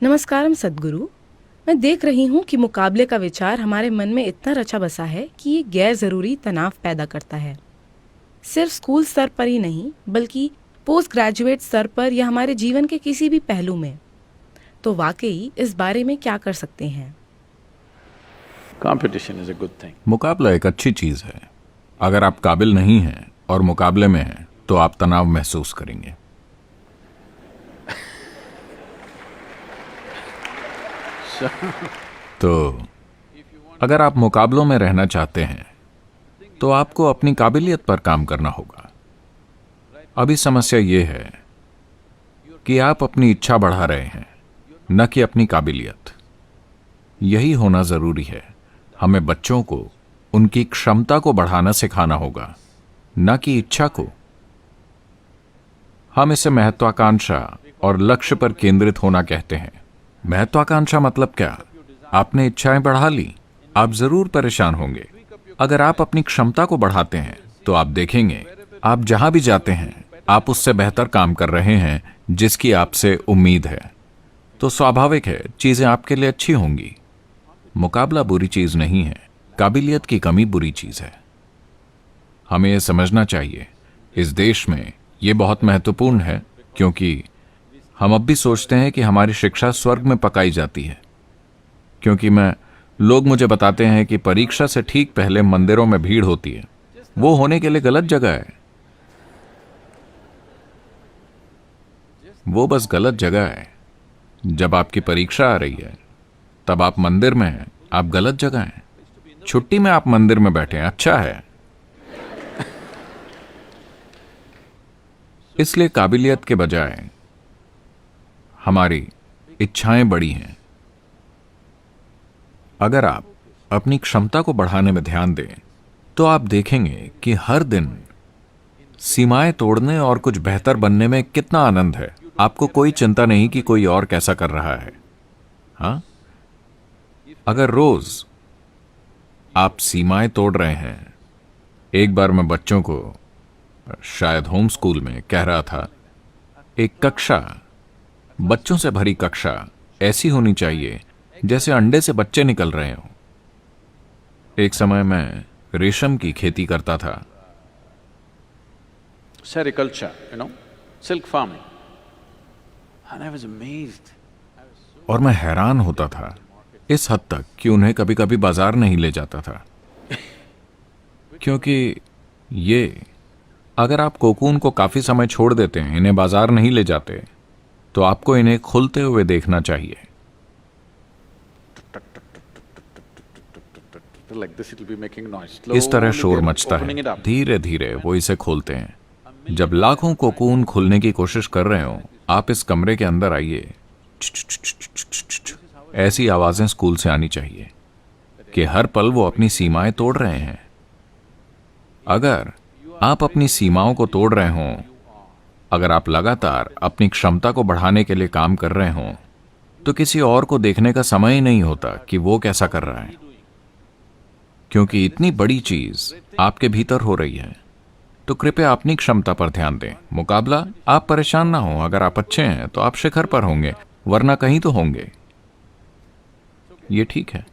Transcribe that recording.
नमस्कारम सद्गुरु। मैं देख रही हूँ कि मुकाबले का विचार हमारे मन में इतना रचा बसा है कि ये गैर ज़रूरी तनाव पैदा करता है। सिर्फ स्कूल स्तर पर ही नहीं, बल्कि पोस्ट ग्रेजुएट स्तर पर या हमारे जीवन के किसी भी पहलू में। तो वाकई इस बारे में क्या कर सकते हैं? Competition is a good thing. मुकाबला एक अच्छी चीज है। अगर आप काबिल नहीं हैं और मुकाबले में हैं तो आप तनाव महसूस करेंगे। तो अगर आप मुकाबलों में रहना चाहते हैं तो आपको अपनी काबिलियत पर काम करना होगा। अभी समस्या यह है कि आप अपनी इच्छा बढ़ा रहे हैं, न कि अपनी काबिलियत। यही होना जरूरी है। हमें बच्चों को उनकी क्षमता को बढ़ाना सिखाना होगा, न कि इच्छा को। हम इसे महत्वाकांक्षा और लक्ष्य पर केंद्रित होना कहते हैं। महत्वाकांक्षा मतलब क्या? आपने इच्छाएं बढ़ा ली, आप जरूर परेशान होंगे। अगर आप अपनी क्षमता को बढ़ाते हैं तो आप देखेंगे आप जहां भी जाते हैं आप उससे बेहतर काम कर रहे हैं जिसकी आपसे उम्मीद है। तो स्वाभाविक है चीजें आपके लिए अच्छी होंगी। मुकाबला बुरी चीज नहीं है, काबिलियत की कमी बुरी चीज है। हमें यह समझना चाहिए। इस देश में यह बहुत महत्वपूर्ण है क्योंकि हम अब भी सोचते हैं कि हमारी शिक्षा स्वर्ग में पकाई जाती है। क्योंकि लोग मुझे बताते हैं कि परीक्षा से ठीक पहले मंदिरों में भीड़ होती है। वो होने के लिए गलत जगह है। वो बस गलत जगह है। जब आपकी परीक्षा आ रही है तब आप मंदिर में हैं, आप गलत जगह हैं। छुट्टी में आप मंदिर में बैठे हैं, अच्छा है। इसलिए काबिलियत के बजाय हमारी इच्छाएं बड़ी हैं। अगर आप अपनी क्षमता को बढ़ाने में ध्यान दें तो आप देखेंगे कि हर दिन सीमाएं तोड़ने और कुछ बेहतर बनने में कितना आनंद है। आपको कोई चिंता नहीं कि कोई और कैसा कर रहा है। हाँ, अगर रोज आप सीमाएं तोड़ रहे हैं। एक बार मैं बच्चों को शायद होम स्कूल में कह रहा था, एक कक्षा, बच्चों से भरी कक्षा ऐसी होनी चाहिए जैसे अंडे से बच्चे निकल रहे हों। एक समय मैं रेशम की खेती करता था। Sericulture, silk farming. And I was amazed. और मैं हैरान होता था इस हद तक कि उन्हें कभी कभी बाजार नहीं ले जाता था। क्योंकि अगर आप कोकून को काफी समय छोड़ देते हैं, इन्हें बाजार नहीं ले जाते, तो आपको इन्हें खुलते हुए देखना चाहिए। Like this, it'll be making noise. इस तरह Slowly शोर they're मचता opening it है। up. धीरे धीरे वो इसे खोलते हैं। जब लाखों कोकून खुलने की कोशिश कर रहे हो, आप इस कमरे के अंदर आइए। ऐसी आवाजें स्कूल से आनी चाहिए कि हर पल वो अपनी सीमाएं तोड़ रहे हैं। अगर आप अपनी सीमाओं को तोड़ रहे हों, अगर आप लगातार अपनी क्षमता को बढ़ाने के लिए काम कर रहे हों, तो किसी और को देखने का समय ही नहीं होता कि वो कैसा कर रहा है। क्योंकि इतनी बड़ी चीज आपके भीतर हो रही है। तो कृपया अपनी क्षमता पर ध्यान दें। मुकाबला, आप परेशान ना हो। अगर आप अच्छे हैं तो आप शिखर पर होंगे, वरना कहीं तो होंगे। ये ठीक है।